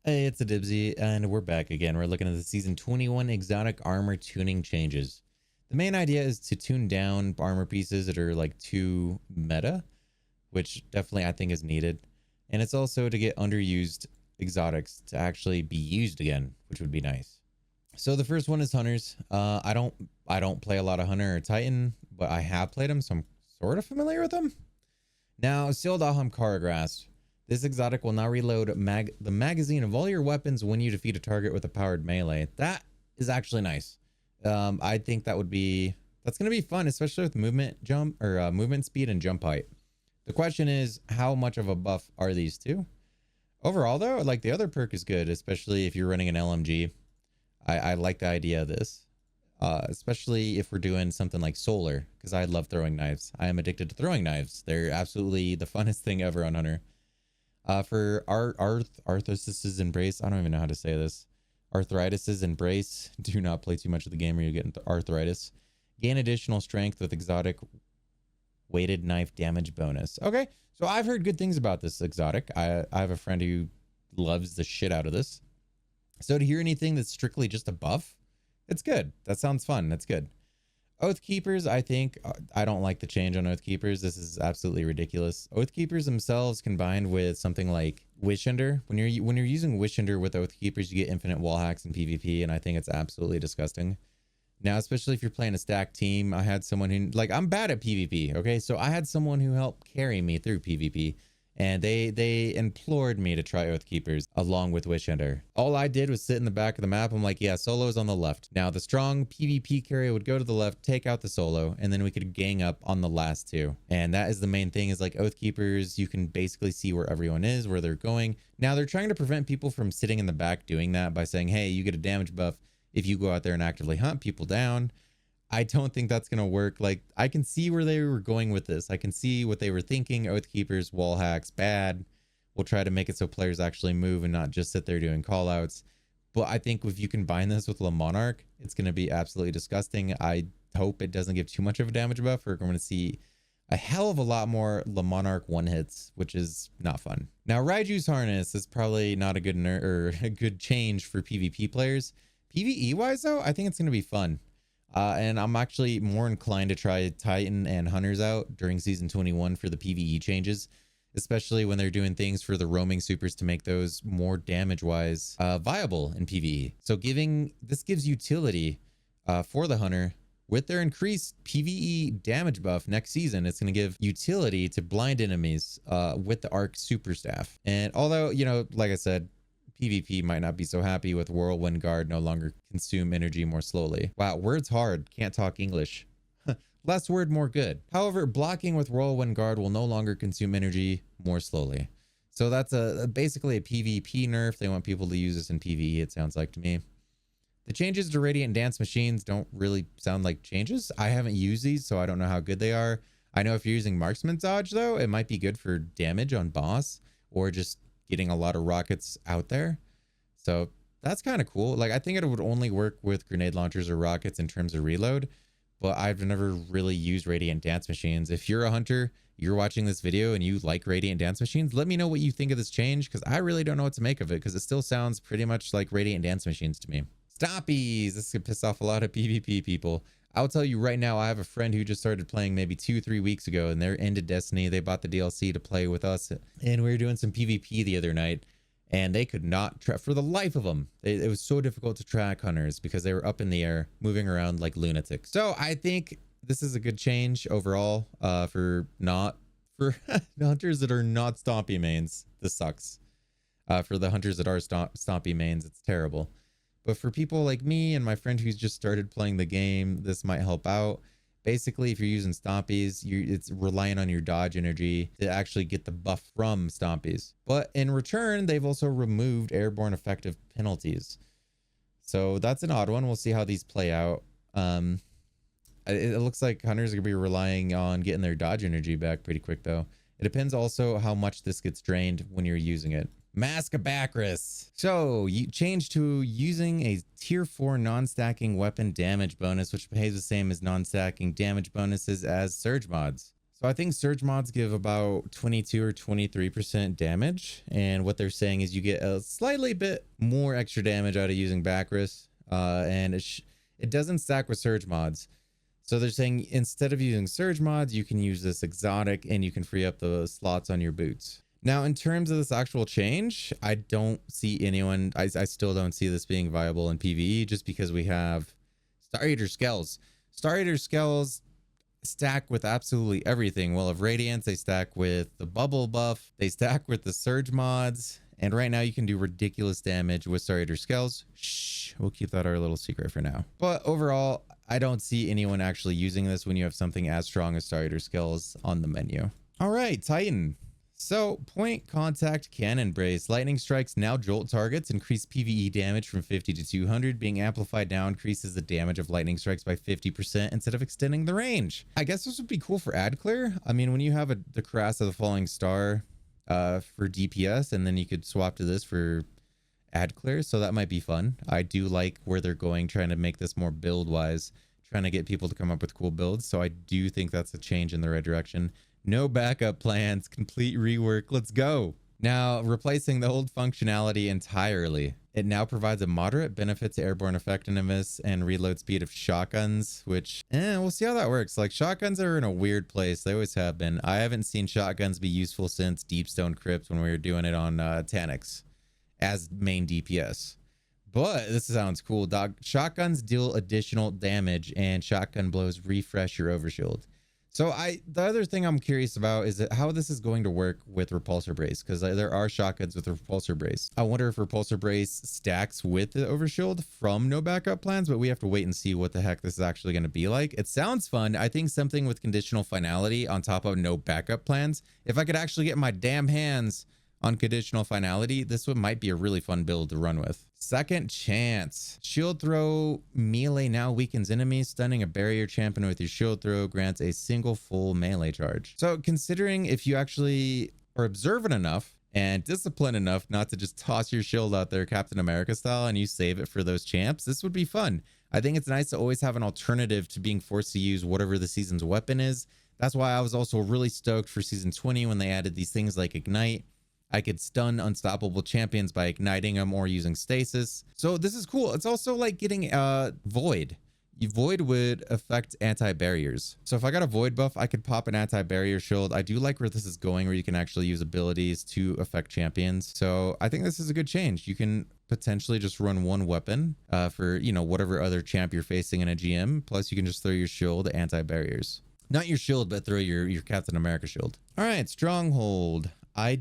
Hey, it's a Dibsy, and we're back again. We're looking at the Season 21 exotic armor tuning changes. The main idea is to tune down armor pieces that are like too meta, which definitely I think is needed. And it's also to get underused exotics to actually be used again, which would be nice. So the first one is hunters. I don't play a lot of hunter or titan, but I have played them, so I'm sort of familiar with them. Now, Sealed Aham Karagras. This exotic will now reload the magazine of all your weapons when you defeat a target with a powered melee. That is actually nice. I think that's going to be fun, especially with movement speed and jump height. The question is, how much of a buff are these two? Overall, though, like the other perk is good, especially if you're running an LMG. I like the idea of this, especially if we're doing something like solar, because I love throwing knives. I am addicted to throwing knives. They're absolutely the funnest thing ever on Hunter. For Arthritis's Embrace, I don't even know how to say this. Arthritis's Embrace. Do not play too much of the game or you get into arthritis. Gain additional strength with exotic weighted knife damage bonus. Okay, so I've heard good things about this exotic. I have a friend who loves the shit out of this. So to hear anything that's strictly just a buff, it's good. That sounds fun. That's good. Oath Keepers, I think, I don't like the change on Oath Keepers. This is absolutely ridiculous. Oath Keepers themselves combined with something like Wishender. When you're using Wishender with Oath Keepers, you get infinite wall hacks in PvP, and I think it's absolutely disgusting. Now, especially if you're playing a stacked team, I had someone who, like, I'm bad at PvP, okay? So I had someone who helped carry me through PvP. And they implored me to try Oath Keepers along with Wishender. All I did was sit in the back of the map. I'm like, yeah, solo's on the left. Now the strong PvP carrier would go to the left, take out the solo, and then we could gang up on the last two. And that is the main thing, is like Oath Keepers, you can basically see where everyone is, where they're going. Now they're trying to prevent people from sitting in the back doing that by saying, hey, you get a damage buff if you go out there and actively hunt people down. I don't think that's going to work. Like, I can see where they were going with this. I can see what they were thinking. Oath Keepers, wall hacks, bad. We'll try to make it so players actually move and not just sit there doing callouts. But I think if you combine this with Le Monarch, it's going to be absolutely disgusting. I hope it doesn't give too much of a damage buff. We're going to see a hell of a lot more Le Monarch one hits, which is not fun. Now, Raiju's Harness is probably not a good a good change for PvP players. PvE wise, though, I think it's going to be fun. And I'm actually more inclined to try Titan and Hunters out during Season 21 for the PvE changes, especially when they're doing things for the roaming supers to make those more damage-wise viable in PvE. So this gives utility for the Hunter. With their increased PvE damage buff next season, it's going to give utility to blind enemies with the Arc Super Staff. And although, you know, like I said, PvP might not be so happy with Whirlwind Guard no longer consume energy more slowly. Wow, words hard. Can't talk English. Less word, more good. However, blocking with Whirlwind Guard will no longer consume energy more slowly. So that's basically a PvP nerf. They want people to use this in PvE, it sounds like to me. The changes to Radiant Dance Machines don't really sound like changes. I haven't used these, so I don't know how good they are. I know if you're using Marksman Dodge, though, it might be good for damage on boss or just getting a lot of rockets out there. So that's kind of cool. Like, I think it would only work with grenade launchers or rockets in terms of reload, but I've never really used Radiant Dance Machines. If you're a hunter, you're watching this video and you like Radiant Dance Machines, let me know what you think of this change, because I really don't know what to make of it, because it still sounds pretty much like Radiant Dance Machines to me. Stompies. This could piss off a lot of PvP people. I'll tell you right now, I have a friend who just started playing maybe 2-3 weeks ago, and they're into Destiny. They bought the DLC to play with us, and we were doing some PvP the other night, and they could not track for the life of them. It was so difficult to track hunters because they were up in the air, moving around like lunatics. So I think this is a good change overall for hunters that are not Stompy mains. This sucks. For the hunters that are Stompy mains, it's terrible. But for people like me and my friend who's just started playing the game, this might help out. Basically, if you're using Stompies, it's relying on your dodge energy to actually get the buff from Stompies. But in return, they've also removed airborne effective penalties. So that's an odd one. We'll see how these play out. It looks like hunters are going to be relying on getting their dodge energy back pretty quick, though. It depends also how much this gets drained when you're using it. Mask of Bacchus. So you change to using a tier 4 non-stacking weapon damage bonus, which behaves the same as non-stacking damage bonuses as surge mods. So I think surge mods give about 22 or 23% damage. And what they're saying is you get a slightly bit more extra damage out of using Bacchus. And it doesn't stack with surge mods. So they're saying instead of using surge mods, you can use this exotic and you can free up the slots on your boots. Now, in terms of this actual change, I don't see anyone, I still don't see this being viable in PvE just because we have Star Eater Skells. Star Eater Skells stack with absolutely everything. Well, of Radiance, they stack with the bubble buff, they stack with the surge mods, and right now you can do ridiculous damage with Star Eater Skells. Shh, we'll keep that our little secret for now. But overall, I don't see anyone actually using this when you have something as strong as Star Eater Skells on the menu. All right, Titan. So, point contact cannon brace. Lightning strikes now jolt targets, increase PvE damage from 50 to 200. Being amplified now increases the damage of lightning strikes by 50% instead of extending the range. I guess this would be cool for ad clear. I mean, when you have the Cuirass of the Falling Star for DPS, and then you could swap to this for ad clear, so that might be fun. I do like where they're going, trying to make this more build wise, trying to get people to come up with cool builds. So I do think that's a change in the right direction. No backup plans, complete rework. Let's go. Now, replacing the old functionality entirely. It now provides a moderate benefit to airborne effectiveness and reload speed of shotguns, which, we'll see how that works. Like, shotguns are in a weird place. They always have been. I haven't seen shotguns be useful since Deepstone Crypt when we were doing it on Taniks as main DPS. But this sounds cool, dog. Shotguns deal additional damage and shotgun blows refresh your overshield. So the other thing I'm curious about is how this is going to work with Repulsor Brace, because there are shotguns with Repulsor Brace. I wonder if Repulsor Brace stacks with the overshield from no backup plans, but we have to wait and see what the heck this is actually going to be like. It sounds fun. I think something with conditional finality on top of no backup plans. If I could actually get my damn hands on conditional finality, this one might be a really fun build to run with. Second chance. Shield throw melee now weakens enemies. Stunning a barrier champion with your shield throw grants a single full melee charge. So considering if you actually are observant enough and disciplined enough not to just toss your shield out there Captain America style and you save it for those champs, this would be fun. I think it's nice to always have an alternative to being forced to use whatever the season's weapon is. That's why I was also really stoked for season 20 when they added these things like Ignite. I could stun unstoppable champions by igniting them or using stasis. So this is cool. It's also like getting Void. Void would affect anti-barriers. So if I got a Void buff, I could pop an anti-barrier shield. I do like where this is going, where you can actually use abilities to affect champions. So I think this is a good change. You can potentially just run one weapon for, you know, whatever other champ you're facing in a GM. Plus you can just throw your shield anti-barriers. Not your shield, but throw your Captain America shield. All right, Stronghold. I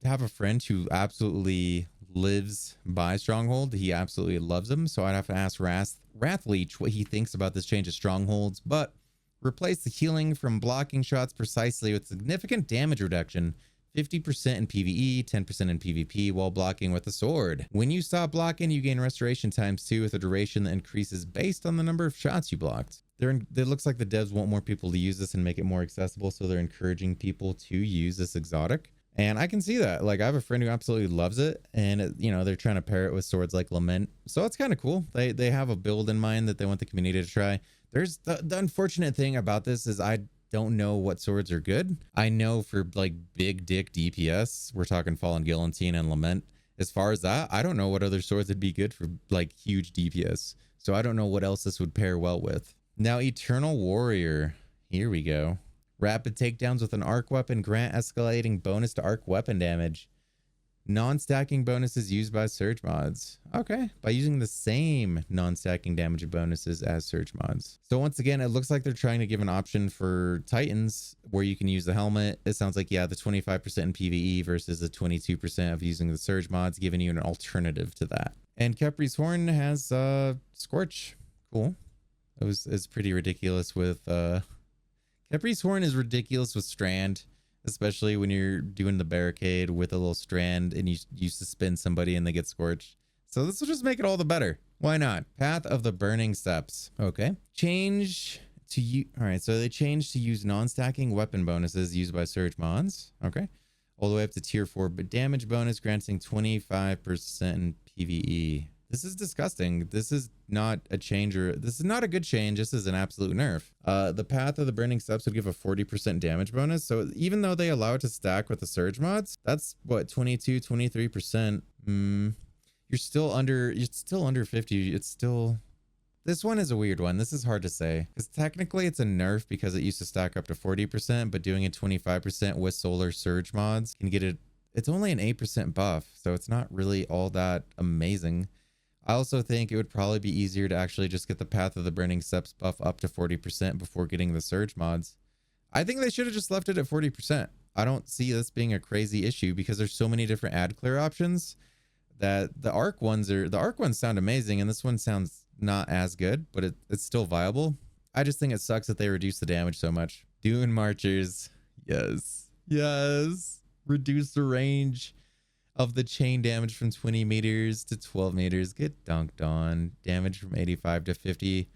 have a friend who absolutely lives by Stronghold. He absolutely loves them. So I'd have to ask Wrathleech what he thinks about this change of Strongholds, but replace the healing from blocking shots precisely with significant damage reduction, 50% in PvE, 10% in PvP while blocking with a sword. When you stop blocking, you gain restoration ×2 with a duration that increases based on the number of shots you blocked. It looks like the devs want more people to use this and make it more accessible, so they're encouraging people to use this exotic. And I can see that. Like, I have a friend who absolutely loves it, and you know, they're trying to pair it with swords like Lament, so it's kind of cool. They have a build in mind that they want the community to try. There's the unfortunate thing about this is I don't know what swords are good. I know for like big dick DPS, we're talking Fallen Guillotine and Lament. As far as that, I don't know what other swords would be good for like huge DPS, so I don't know what else this would pair well with. Now, Eternal Warrior, here we go. Rapid takedowns with an arc weapon grant escalating bonus to arc weapon damage. Non-stacking bonuses used by surge mods. Okay, by using the same non-stacking damage bonuses as surge mods. So once again, it looks like they're trying to give an option for Titans where you can use the helmet. It sounds like, yeah, the 25% in PvE versus the 22% of using the surge mods, giving you an alternative to that. And Kepri's Horn has Scorch. Cool. It's pretty ridiculous with Kepri's Horn is ridiculous with Strand, especially when you're doing the barricade with a little strand and you suspend somebody and they get scorched. So this will just make it all the better. Why not? Path of the Burning Steps. Okay. Change to you. All right. So they changed to use non-stacking weapon bonuses used by surge mods. Okay. All the way up to tier 4, but damage bonus granting 25% in PvE. This is disgusting. This is not a change, or this is not a good change. This is an absolute nerf. The path of the burning steps would give a 40% damage bonus. So even though they allow it to stack with the surge mods, that's what, 22, 23%. You're still under 50. It's still, this one is a weird one. This is hard to say because technically it's a nerf because it used to stack up to 40%, but doing it 25% with solar surge mods can get it. It's only an 8% buff, so it's not really all that amazing. I also think it would probably be easier to actually just get the Path of the Burning Steps buff up to 40% before getting the surge mods. I think they should have just left it at 40%. I don't see this being a crazy issue because there's so many different ad clear options that the arc ones sound amazing, and this one sounds not as good, but it's still viable. I just think it sucks that they reduce the damage so much. Dune Marchers. Yes. Reduce the range of the chain damage from 20 meters to 12 meters. Get dunked on. Damage from 85 to 50.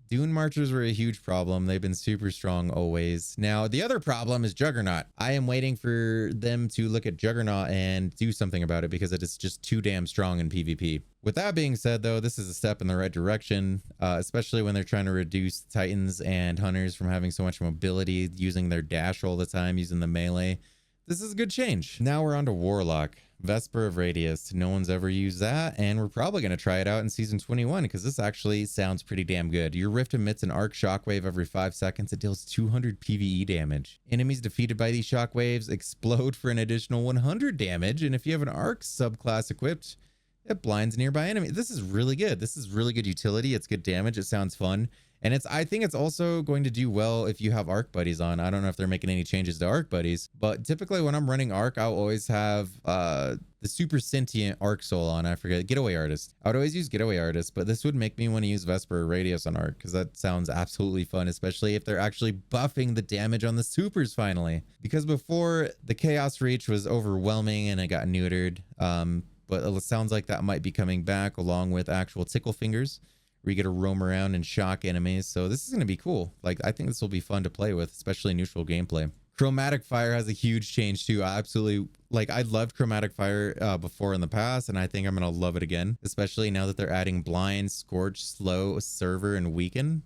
Dune Marchers were a huge problem. They've been super strong always. Now, the other problem is Juggernaut. I am waiting for them to look at Juggernaut and do something about it because it is just too damn strong in PvP. With that being said, though, this is a step in the right direction, especially when they're trying to reduce Titans and Hunters from having so much mobility, using their dash all the time, using the melee. This is a good change. Now we're on to Warlock. Vesper of Radius. No one's ever used that, and we're probably going to try it out in season 21 because this actually sounds pretty damn good. Your Rift emits an arc shockwave every 5 seconds. It deals 200 PvE damage. Enemies defeated by these shockwaves explode for an additional 100 damage, and if you have an arc subclass equipped, it blinds nearby enemies. This is really good. This is really good utility. It's good damage. It sounds fun. And I think it's also going to do well if you have arc buddies on. I don't know if they're making any changes to arc buddies, but typically when I'm running arc, I'll always have the super sentient arc soul on. I forget, getaway artist. I would always use getaway artist, but this would make me want to use Vesper or Radius on arc because that sounds absolutely fun, especially if they're actually buffing the damage on the supers finally. Because before, the Chaos Reach was overwhelming and it got neutered. But it sounds like that might be coming back along with actual tickle fingers, where you get to roam around and shock enemies. So this is going to be cool. Like, I think this will be fun to play with, especially neutral gameplay. Chromatic Fire has a huge change too. I absolutely, like, I loved Chromatic Fire before in the past, and I think I'm going to love it again, especially now that they're adding Blind, Scorch, Slow, Server, and Weaken.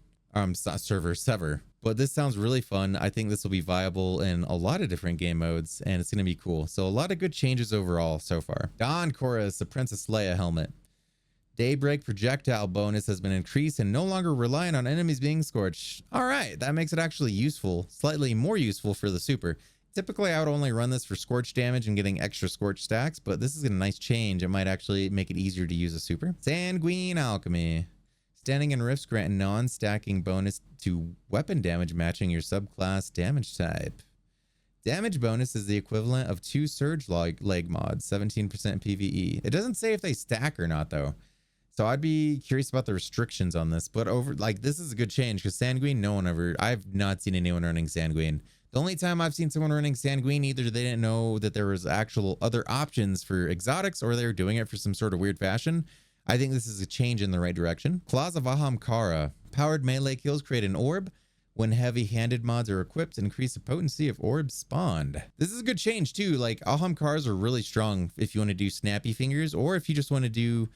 Sever. But this sounds really fun. I think this will be viable in a lot of different game modes, and it's going to be cool. So a lot of good changes overall so far. Dawn Chorus, the Princess Leia helmet. Daybreak projectile bonus has been increased and no longer reliant on enemies being scorched. All right, that makes it actually useful, slightly more useful for the super. Typically, I would only run this for scorch damage and getting extra scorch stacks, but this is a nice change. It might actually make it easier to use a super. Sanguine Alchemy. Standing in rifts grant non-stacking bonus to weapon damage matching your subclass damage type. Damage bonus is the equivalent of 2 surge leg mods, 17% PvE. It doesn't say if they stack or not though. So I'd be curious about the restrictions on this, but this is a good change because Sanguine, I've not seen anyone running Sanguine. The only time I've seen someone running Sanguine, either they didn't know that there was actual other options for exotics or they were doing it for some sort of weird fashion. I think this is a change in the right direction. Claws of Ahamkara. Powered melee kills create an orb. When heavy-handed mods are equipped, increase the potency of orbs spawned. This is a good change too. Like, Ahamkaras are really strong if you want to do snappy fingers, or if you just want to do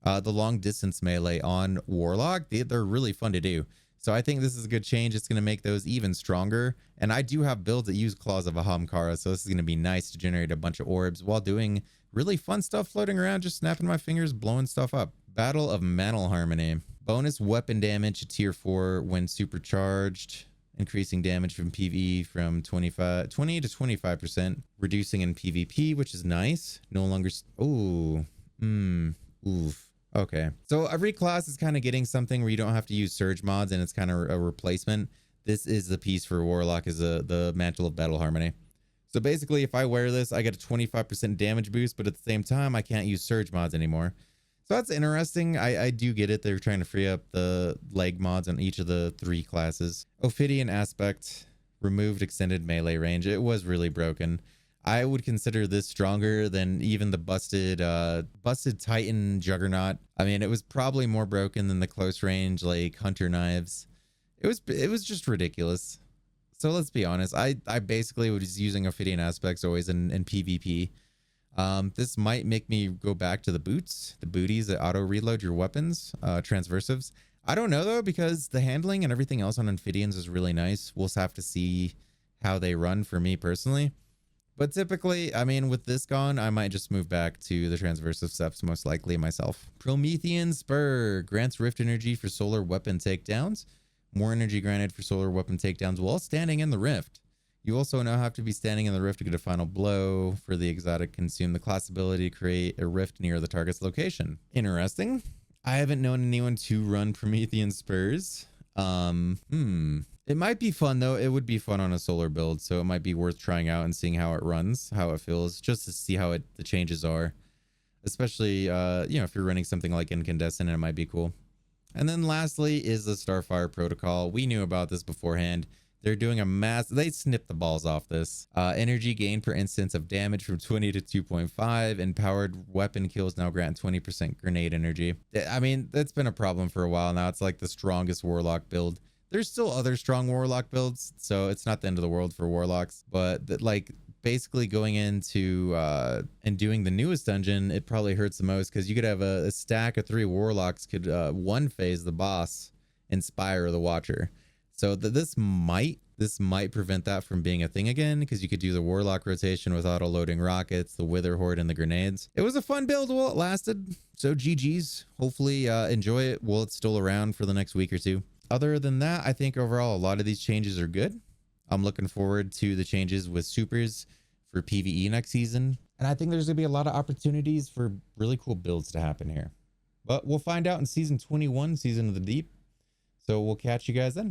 the long distance melee on Warlock. They're really fun to do. So I think this is a good change. It's going to make those even stronger. And I do have builds that use Claws of Ahamkara, so this is going to be nice to generate a bunch of orbs while doing really fun stuff floating around, just snapping my fingers, blowing stuff up. Battle of Mantle Harmony. Bonus weapon damage to tier 4 when supercharged. Increasing damage from PvE from 20 to 25%. Reducing in PvP, which is nice. No longer... Oof. Okay. So every class is kind of getting something where you don't have to use surge mods and it's kind of a replacement. This is the piece for Warlock, is the Mantle of Battle Harmony. So basically, if I wear this, I get a 25% damage boost, but at the same time, I can't use surge mods anymore. So that's interesting. I do get it. They're trying to free up the leg mods on each of the 3 classes. Ophidian Aspect. Removed extended melee range. It was really broken. I would consider this stronger than even the busted Titan Juggernaut. I mean, it was probably more broken than the close range, like Hunter Knives. It was just ridiculous. So let's be honest. I basically was using Ophidian Aspects always in PvP. This might make me go back to the booties that auto reload your weapons, transversives. I don't know though, because the handling and everything else on Amphibians is really nice. We'll just have to see how they run for me personally. But typically, I mean, with this gone, I might just move back to the transversive steps, most likely myself. Promethean Spur grants Rift energy for solar weapon takedowns. More energy granted for solar weapon takedowns while standing in the Rift. You also now have to be standing in the Rift to get a final blow. For the exotic, consume the class ability to create a Rift near the target's location. Interesting. I haven't known anyone to run Promethean Spurs. It might be fun though. It would be fun on a solar build, so it might be worth trying out and seeing how it runs, how it feels, just to see how the changes are. Especially, if you're running something like Incandescent, it might be cool. And then lastly is the Starfire Protocol. We knew about this beforehand. They're doing they snipped the balls off this. Energy gain per instance of damage from 20 to 2.5. Empowered weapon kills now grant 20% grenade energy. I mean, that's been a problem for a while now. It's like the strongest Warlock build. There's still other strong Warlock builds, so it's not the end of the world for Warlocks. But basically going into and doing the newest dungeon, it probably hurts the most because you could have a stack of 3 Warlocks could one phase the boss, inspire the Watcher. So this might prevent that from being a thing again, because you could do the Warlock rotation with auto loading rockets, the Wither Horde, and the grenades. It was a fun build while it lasted. So GG's. Hopefully enjoy it while it's still around for the next week or two. Other than that, I think overall a lot of these changes are good. I'm looking forward to the changes with supers for PvE next season. And I think there's going to be a lot of opportunities for really cool builds to happen here. But we'll find out in season 21, Season of the Deep. So we'll catch you guys then.